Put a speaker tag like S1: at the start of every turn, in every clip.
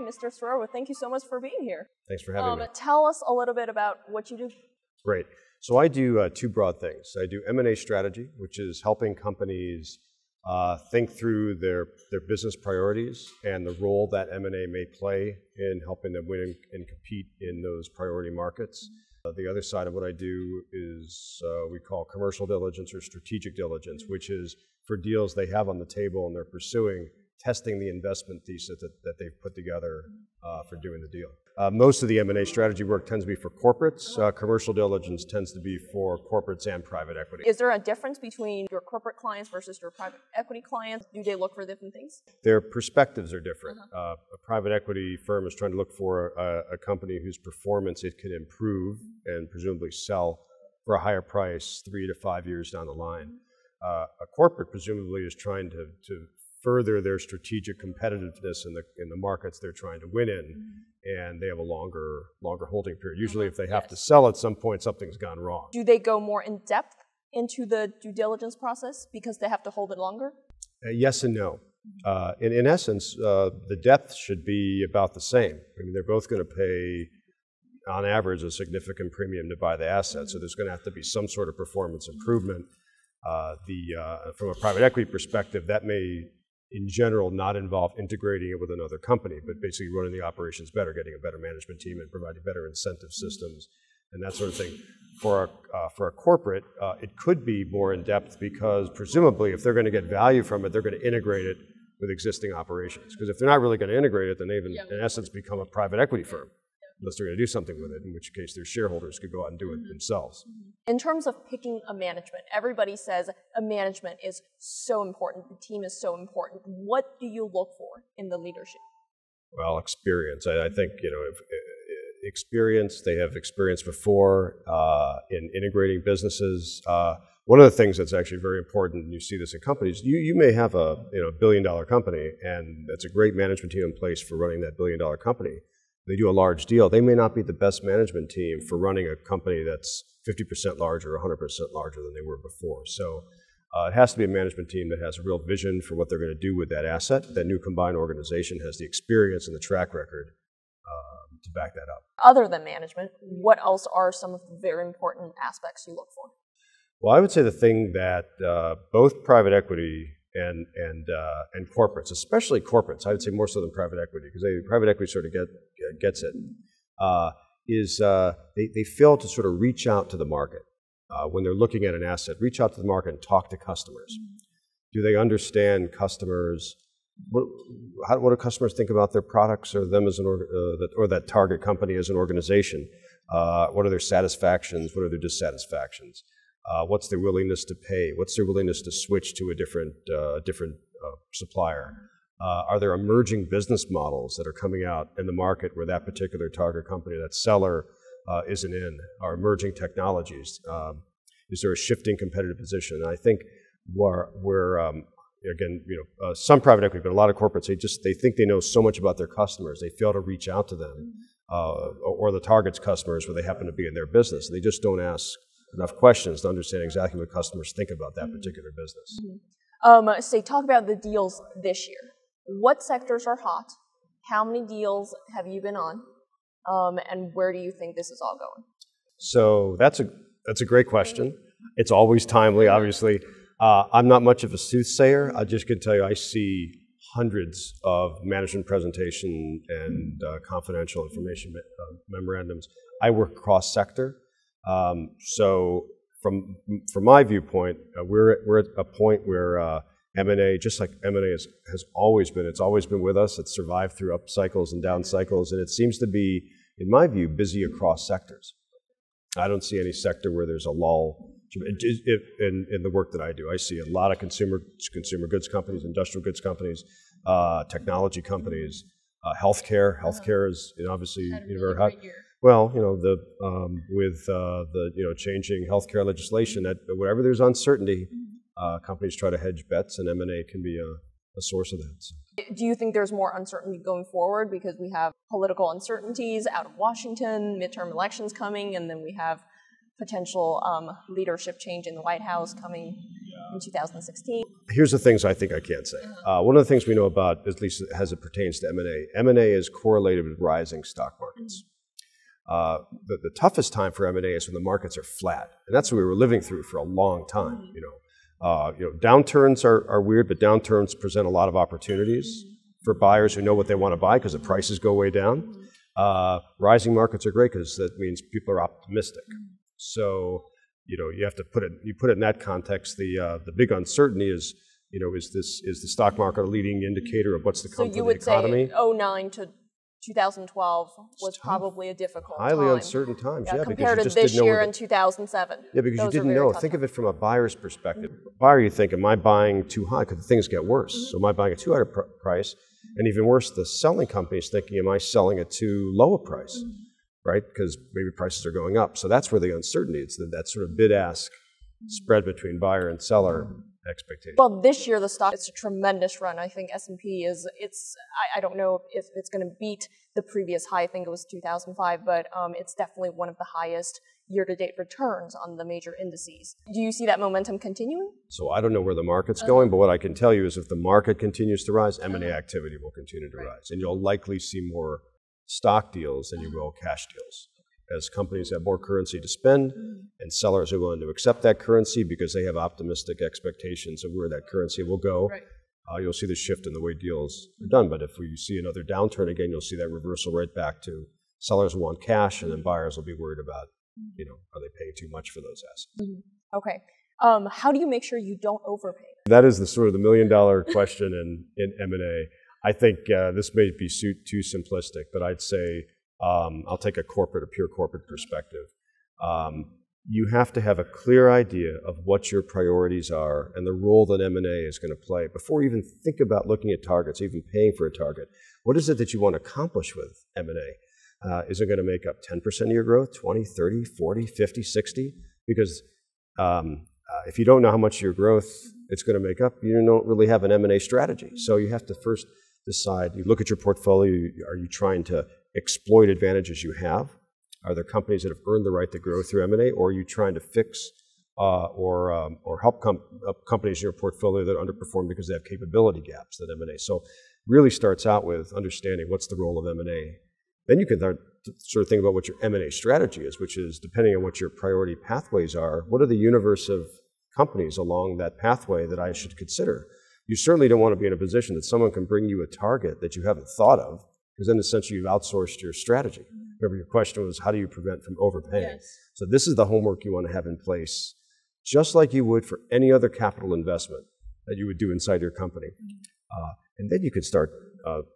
S1: Mr. Sirower, thank you so much for being here.
S2: Thanks for having me.
S1: Tell us a little bit about what you do.
S2: Great. So I do two broad things. I do M&A strategy, which is helping companies think through their business priorities and the role that M&A may play in helping them win and compete in those priority markets. The other side of what I do is we call commercial diligence or strategic diligence, which is for deals they have on the table and they're pursuing, testing the investment thesis that they've put together for doing the deal. Most of the M&A strategy work tends to be for corporates. Commercial diligence tends to be for corporates and private equity.
S1: Is there a difference between your corporate clients versus your private equity clients? Do they look for different things?
S2: Their perspectives are different. A private equity firm is trying to look for a company whose performance it can improve and presumably sell for a higher price 3 to 5 years down the line. A corporate presumably is trying to further their strategic competitiveness in the markets they're trying to win in, and they have a longer holding period. Usually if they have to sell at some point, something's gone wrong.
S1: Do they go more in depth into the due diligence process because they have to hold it longer?
S2: Yes and no. In essence, the depth should be about the same. I mean, they're both going to pay, on average, a significant premium to buy the asset, so there's going to have to be some sort of performance improvement. From a private equity perspective, that may in general not involve integrating it with another company, but basically running the operations better, getting a better management team and providing better incentive systems and that sort of thing. For a corporate, it could be more in depth because presumably if they're going to get value from it, they're going to integrate it with existing operations. Because if they're not really going to integrate it, then they've in essence become a private equity firm, unless they're going to do something with it, in which case their shareholders could go out and do it themselves.
S1: In terms of picking a management, everybody says a management is so important, the team is so important. What do you look for in the leadership?
S2: Well, experience. I think, experience, they have experience before in integrating businesses. One of the things that's actually very important, and you see this in companies, you may have a billion-dollar company, and that's a great management team in place for running that billion-dollar company. They do a large deal, they may not be the best management team for running a company that's 50% larger or 100% larger than they were before. So it has to be a management team that has a real vision for what they're going to do with that asset. That new combined organization has the experience and the track record to back that up.
S1: Other than management, what else are some of the very important aspects you look for?
S2: Well, I would say the thing that both private equity and corporates, especially corporates, I would say more so than private equity, because private equity sort of gets it, is they fail to sort of reach out to the market when they're looking at an asset. Reach out to the market and talk to customers. Do they understand customers? What do customers think about their products or them as or that target company as an organization? What are their satisfactions? What are their dissatisfactions? What's their willingness to pay? What's their willingness to switch to a different supplier? Are there emerging business models that are coming out in the market where that particular target company, that seller, isn't in? Are emerging technologies? Is there a shifting competitive position? And I think some private equity, but a lot of corporates, they think they know so much about their customers, they fail to reach out to them or the target's customers where they happen to be in their business. They just don't ask enough questions to understand exactly what customers think about that particular business.
S1: So talk about the deals this year. What sectors are hot? How many deals have you been on? And where do you think this is all going?
S2: So that's a great question. It's always timely, obviously. I'm not much of a soothsayer. I just can tell you I see hundreds of management presentation and confidential information memorandums. I work cross-sector. So from my viewpoint, we're at a point where M&A, just like M&A has always been, it's always been with us. It's survived through up cycles and down cycles, and it seems to be, in my view, busy across sectors. I don't see any sector where there's a lull. In the work that I do, I see a lot of consumer goods companies, industrial goods companies, technology companies, healthcare. Healthcare is obviously very hot. Well, with the changing healthcare legislation, that wherever there's uncertainty, companies try to hedge bets, and M&A can be a source of that. So.
S1: Do you think there's more uncertainty going forward because we have political uncertainties out of Washington, midterm elections coming, and then we have potential leadership change in the White House coming? in 2016.
S2: Here's the things I think I can't say. One of the things we know about, at least as it pertains to M&A is correlated with rising stock markets. The toughest time for M&A is when the markets are flat, and that's what we were living through for a long time. Downturns are weird, but downturns present a lot of opportunities for buyers who know what they want to buy because the prices go way down. Rising markets are great because that means people are optimistic. So you have to put it in that context. The big uncertainty is is the stock market a leading indicator of what's to come for the economy?
S1: So you would say 2009 to 2012 was probably a difficult
S2: highly
S1: time.
S2: uncertain times.
S1: Yeah,
S2: because
S1: compared
S2: you
S1: to
S2: just
S1: this
S2: didn't know
S1: year in 2007.
S2: Yeah, because you
S1: Those
S2: didn't
S1: are very
S2: know.
S1: tough
S2: Think of
S1: times.
S2: it from a buyer's perspective. Buyer, you think, am I buying too high? Because things get worse. So am I buying at too high a price? And even worse, the selling company is thinking, am I selling at too low a price? Right? Because maybe prices are going up. So that's where the uncertainty is, that sort of bid-ask spread between buyer and seller expectation.
S1: Well, this year the stock, it's a tremendous run. I think S&P I don't know if it's going to beat the previous high. I think it was 2005, but it's definitely one of the highest year-to-date returns on the major indices. Do you see that momentum continuing?
S2: So I don't know where the market's going, but what I can tell you is if the market continues to rise, M&A activity will continue to rise. And you'll likely see more stock deals than you will cash deals, as companies have more currency to spend and sellers are willing to accept that currency because they have optimistic expectations of where that currency will go.
S1: Right.
S2: You'll see the shift in the way deals are done. But if we see another downturn again, you'll see that reversal right back to sellers want cash and then buyers will be worried about, are they paying too much for those assets?
S1: Okay. How do you make sure you don't overpay?
S2: That is the sort of the million-dollar question in M&A. I think this may be too simplistic, but I'd say I'll take a pure corporate perspective. You have to have a clear idea of what your priorities are and the role that M&A is going to play before you even think about looking at targets, even paying for a target. What is it that you want to accomplish with M&A? Is it going to make up 10% of your growth, 20, 30, 40, 50, 60? Because if you don't know how much your growth it's going to make up, you don't really have an M&A strategy. So you have to first decide, you look at your portfolio, are you trying to exploit advantages you have? Are there companies that have earned the right to grow through M&A, or are you trying to fix or help companies in your portfolio that underperform because they have capability gaps that M&A? So really starts out with understanding what's the role of M&A. Then you can sort of think about what your M&A strategy is, which is depending on what your priority pathways are, what are the universe of companies along that pathway that I should consider? You certainly don't want to be in a position that someone can bring you a target that you haven't thought of, because then essentially you've outsourced your strategy. Remember, your question was, how do you prevent from overpaying?
S1: Yes.
S2: So this is the homework you want to have in place, just like you would for any other capital investment that you would do inside your company. And then you could start,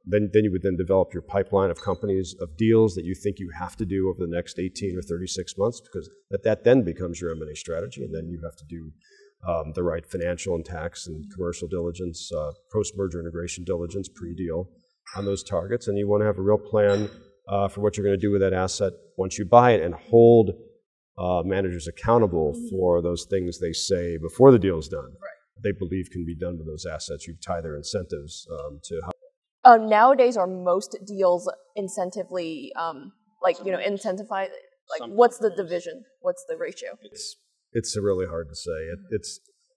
S2: then you would then develop your pipeline of companies, of deals that you think you have to do over the next 18 or 36 months, because that then becomes your M&A strategy, and then you have to do the right financial and tax and commercial diligence, post-merger integration diligence, pre-deal on those targets. And you want to have a real plan for what you're going to do with that asset once you buy it, and hold managers accountable for those things they say before the deal is done. Right. They believe can be done with those assets. You tie their incentives to how.
S1: Nowadays, are most deals incentively, incentivized? What's the division? What's the ratio?
S2: It's really hard to say.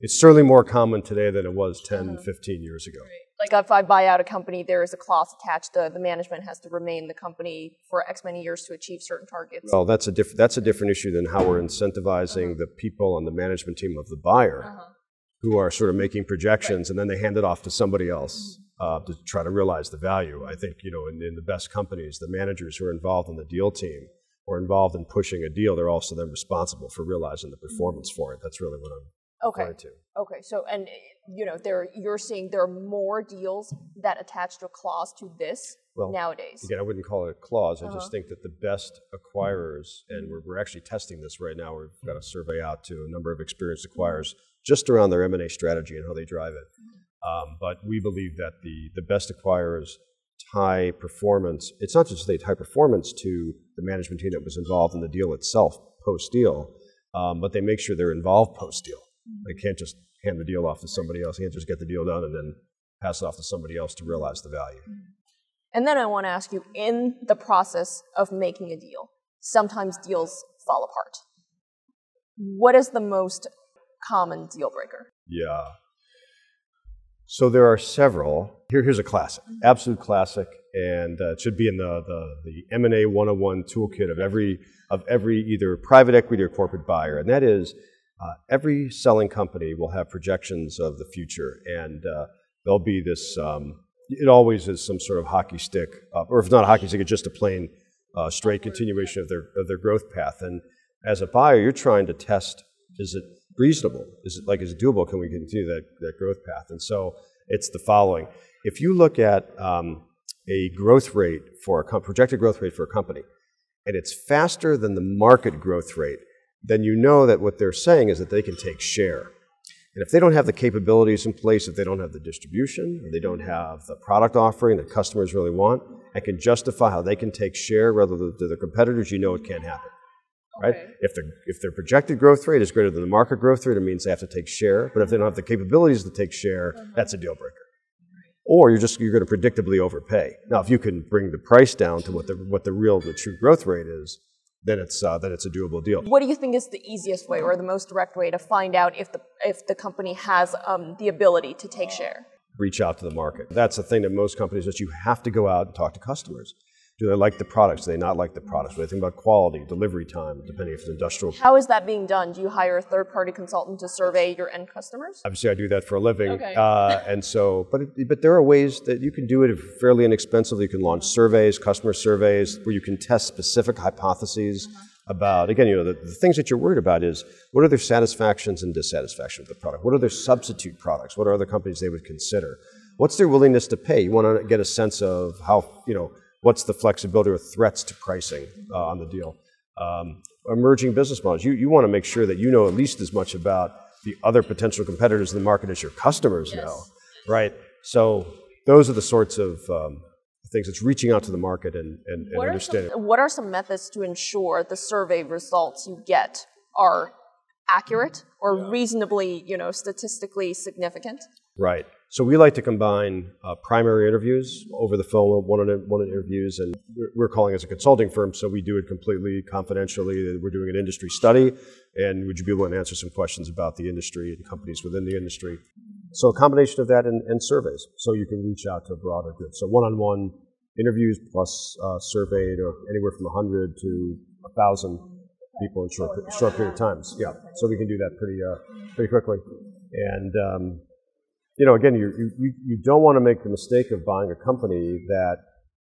S2: It's certainly more common today than it was 10, 15 years ago.
S1: Right. Like if I buy out a company, there is a clause attached to the management has to remain in the company for X many years to achieve certain targets.
S2: Well, that's a different issue than how we're incentivizing the people on the management team of the buyer who are sort of making projections, and then they hand it off to somebody else to try to realize the value. I think, in the best companies, the managers who are involved in the deal team or involved in pushing a deal, they're also then responsible for realizing the performance for it. That's really what I'm referring to.
S1: Okay. So, and you're seeing there are more deals that attach to a clause to this nowadays.
S2: Again, I wouldn't call it a clause. I just think that the best acquirers, and we're actually testing this right now. We've got a survey out to a number of experienced acquirers just around their M&A strategy and how they drive it. But we believe that the best acquirers tie performance. It's not just they tie performance to the management team that was involved in the deal itself post-deal, but they make sure they're involved post-deal. They can't just hand the deal off to somebody else. They can't just get the deal done and then pass it off to somebody else to realize the value.
S1: And then I want to ask you, in the process of making a deal, sometimes deals fall apart. What is the most common deal breaker?
S2: Yeah. So there are several. Here's a classic, absolute classic, and it should be in the M&A 101 toolkit of every either private equity or corporate buyer, and that is every selling company will have projections of the future, and there'll be this. It always is some sort of hockey stick, or if not a hockey stick, it's just a plain straight continuation of their growth path. And as a buyer, you're trying to test: is it reasonable? Is it doable? Can we continue that growth path? And so it's the following. If you look at a growth rate for projected growth rate for a company, and it's faster than the market growth rate, then you know that what they're saying is that they can take share. And if they don't have the capabilities in place, if they don't have the distribution, or they don't have the product offering that customers really want, and can justify how they can take share relative to their competitors, you know it can't happen. Right?
S1: Okay.
S2: If their projected growth rate is greater than the market growth rate, it means they have to take share. But if they don't have the capabilities to take share, that's a deal breaker. Or you're going to predictably overpay. Now, if you can bring the price down to what the true growth rate is, then it's a doable deal.
S1: What do you think is the easiest way or the most direct way to find out if the company has the ability to take share?
S2: Reach out to the market. That's the thing that most companies that you have to go out and talk to customers. Do they like the products? Do they not like the products? What do they think about quality, delivery time, depending if it's industrial?
S1: How is that being done? Do you hire a third-party consultant to survey your end customers?
S2: Obviously, I do that for a living.
S1: Okay.
S2: And so, but there are ways that you can do it fairly inexpensively. You can launch surveys, customer surveys, where you can test specific hypotheses about, again, the things that you're worried about is, what are their satisfactions and dissatisfactions with the product? What are their substitute products? What are other companies they would consider? What's their willingness to pay? You want to get a sense of how, what's the flexibility or threats to pricing on the deal? Emerging business models. You want to make sure that you know at least as much about the other potential competitors in the market as your customers know, right? So those are the sorts of things. It's reaching out to the market and understanding.
S1: What are some methods to ensure the survey results you get are accurate or reasonably, statistically significant?
S2: Right. So we like to combine primary interviews over the phone, one-on-one interviews, and we're calling it as a consulting firm, so we do it completely confidentially. We're doing an industry study, and would you be willing to answer some questions about the industry and companies within the industry? So a combination of that and surveys, so you can reach out to a broader group. So one-on-one interviews plus surveyed anywhere from 100 to 1,000 people in short period of times. Yeah, so we can do that pretty quickly. And again, you don't want to make the mistake of buying a company that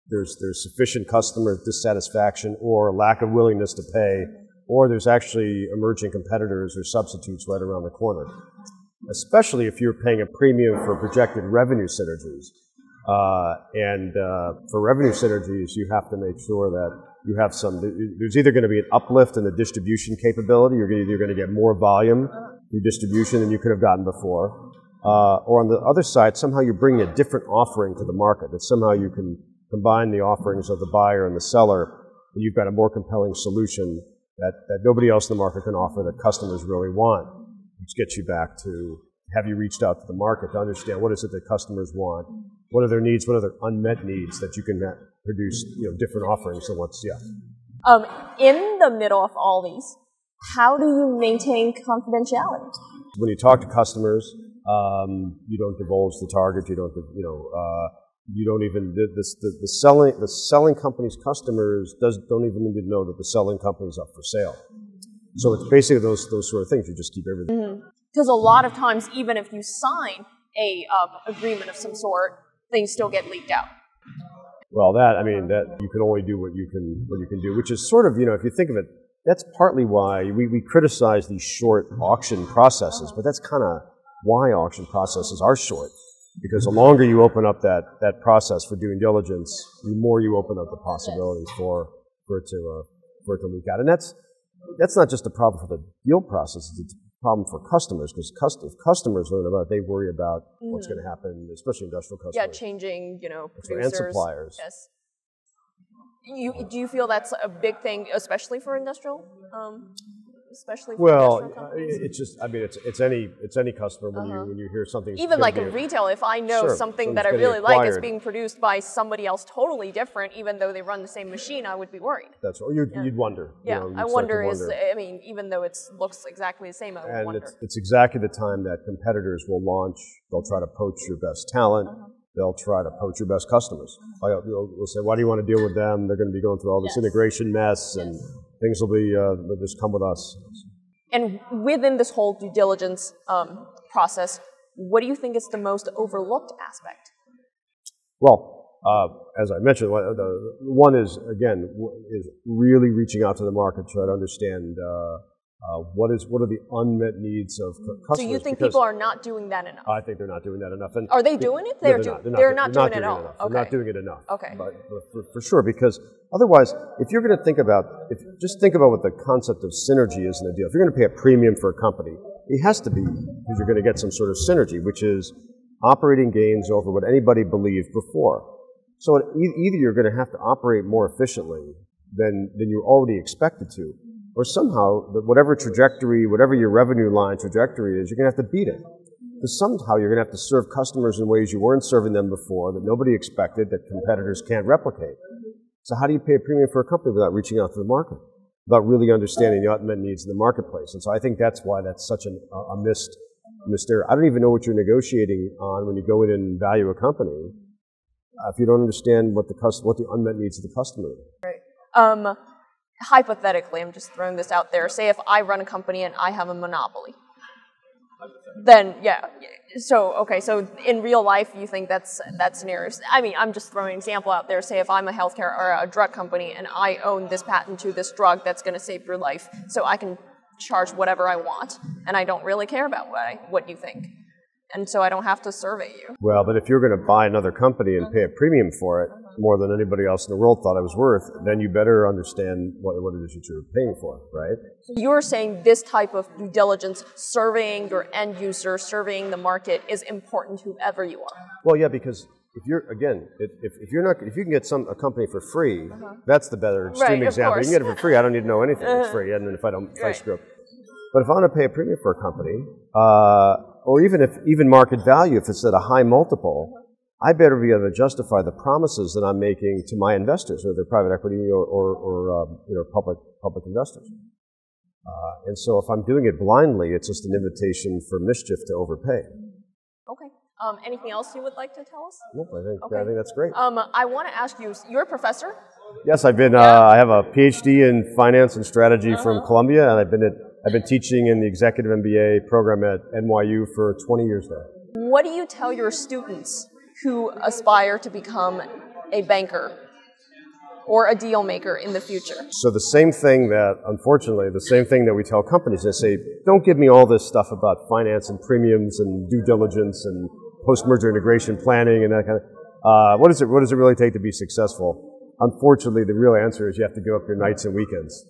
S2: there's sufficient customer dissatisfaction or lack of willingness to pay, or there's actually emerging competitors or substitutes right around the corner. Especially if you're paying a premium for projected revenue synergies. And for revenue synergies, you have to make sure that you have there's either going to be an uplift in the distribution capability, you're either going to get more volume through distribution than you could have gotten before, or on the other side, somehow you're bringing a different offering to the market, that somehow you can combine the offerings of the buyer and the seller, and you've got a more compelling solution that nobody else in the market can offer that customers really want, which gets you back to, have you reached out to the market to understand what is it that customers want, what are their needs, what are their unmet needs that you can produce different offerings than what's,
S1: In the middle of all these, how do you maintain confidentiality?
S2: When you talk to customers, you don't divulge the target. You don't, you don't even the selling company's customers don't even need to know that the selling company's up for sale. So it's basically those sort of things. You just keep everything.
S1: Because a lot of times, even if you sign a agreement of some sort, things still get leaked out.
S2: Well, that you can only do what you can do, which is sort of, if you think of it, that's partly why we criticize these short auction processes, but that's kind of why auction processes are short, because the longer you open up that process for doing diligence, the more you open up the possibilities for it to leak out. And that's not just a problem for the deal process, it's a problem for customers, because if customers learn about it, they worry about what's going to happen, especially industrial customers.
S1: Yeah, changing, producers.
S2: And suppliers.
S1: Yes. Do you feel that's a big thing, especially for industrial especially for
S2: well,
S1: restaurant companies?
S2: it's just, I mean, it's any customer when you hear something.
S1: Even like in retail, if I know
S2: Sure,
S1: something
S2: something's
S1: that I
S2: getting
S1: really like is
S2: acquired.
S1: being produced by somebody else totally different, even though they run the same machine, I would be worried.
S2: That's what you'd wonder.
S1: Yeah,
S2: You'd
S1: I
S2: start
S1: wonder
S2: to
S1: is, I mean, even though it looks exactly the same, I would
S2: and
S1: wonder.
S2: it's exactly the time that competitors will launch. They'll try to poach your best talent. They'll try to poach your best customers. They'll say, why do you want to deal with them? They're going to be going through all this integration mess, and things will be, they'll just come with us.
S1: And within this whole due diligence process, what do you think is the most overlooked aspect?
S2: Well, as I mentioned, the one is, again, is really reaching out to the market, try to understand what are the unmet needs of customers.
S1: So you think people are not doing that enough?
S2: I think they're not doing that enough. And
S1: are they doing it?
S2: They're
S1: not doing it at all.
S2: They're not doing it enough.
S1: Okay.
S2: But for sure, because otherwise, if you're going to think about, just think about what the concept of synergy is in a deal. If you're going to pay a premium for a company, it has to be because you're going to get some sort of synergy, which is operating gains over what anybody believed before. So either you're going to have to operate more efficiently than you already expected to, or somehow, whatever trajectory, whatever your revenue line trajectory is, you're going to have to beat it. Because somehow you're going to have to serve customers in ways you weren't serving them before, that nobody expected, that competitors can't replicate. So how do you pay a premium for a company without reaching out to the market, without really understanding the unmet needs in the marketplace? And so I think that's why that's such a missed area. I don't even know what you're negotiating on when you go in and value a company if you don't understand what the unmet needs of the customer are.
S1: Right. Hypothetically, I'm just throwing this out there. Say if I run a company and I have a monopoly, then yeah. So in real life, you think that's scenario. I mean, I'm just throwing an example out there. Say if I'm a healthcare or a drug company and I own this patent to this drug that's going to save your life, so I can charge whatever I want, and I don't really care about what you think, and so I don't have to survey you.
S2: Well, but if you're going to buy another company and pay a premium for it, more than anybody else in the world thought it was worth, then you better understand what it is that you're paying for, right?
S1: So you're saying this type of due diligence, surveying your end user, surveying the market, is important whoever you are.
S2: Well, yeah, because if you can get a company for free, that's the better extreme example. You can get it for free. I don't need to know anything. It's free, and if I screw up. But if I want to pay a premium for a company, or even market value, if it's at a high multiple, I better be able to justify the promises that I'm making to my investors, whether they're private equity or public investors. And so if I'm doing it blindly, it's just an invitation for mischief to overpay.
S1: Okay. Anything else you would like to tell us?
S2: Nope, I think that's great.
S1: I want to ask you, you're a professor?
S2: Yes, I've been. I have a PhD in finance and strategy from Columbia, and I've been teaching in the executive MBA program at NYU for 20 years now.
S1: What do you tell your students who aspire to become a banker or a deal maker in the future?
S2: So the same thing that we tell companies, they say, don't give me all this stuff about finance and premiums and due diligence and post-merger integration planning and that kind of, what does it really take to be successful? Unfortunately, the real answer is you have to give up your nights and weekends.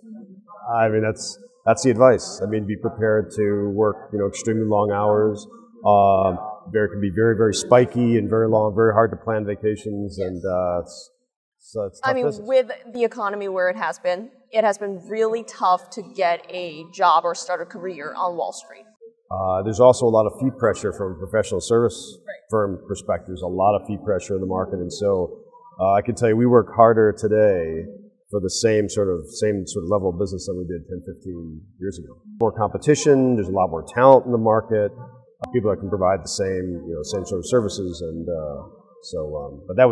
S2: I mean, that's the advice. I mean, be prepared to work, extremely long hours. There can be very, very spiky and very long, very hard to plan vacations, and it's tough business.
S1: With the economy where it has been really tough to get a job or start a career on Wall Street.
S2: There's also a lot of fee pressure from a professional service firm perspective. There's a lot of fee pressure in the market, and so I can tell you we work harder today for the same sort of level of business that we did 10, 15 years ago. More competition, there's a lot more talent in the market, people that can provide the same sort of services, and but that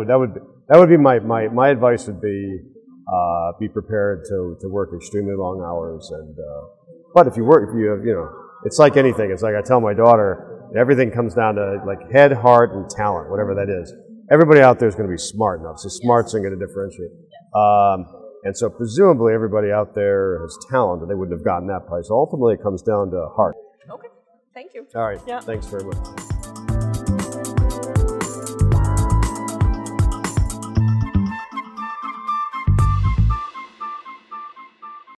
S2: would be my advice would be prepared to work extremely long hours, and but if you it's like anything. It's like I tell my daughter, everything comes down to like head, heart, and talent, whatever that is. Everybody out there is going to be smart enough, so smarts are going to differentiate. And so presumably everybody out there has talent, and they wouldn't have gotten that price. So ultimately, it comes down to heart.
S1: Okay, thank you.
S2: All right, thanks very much.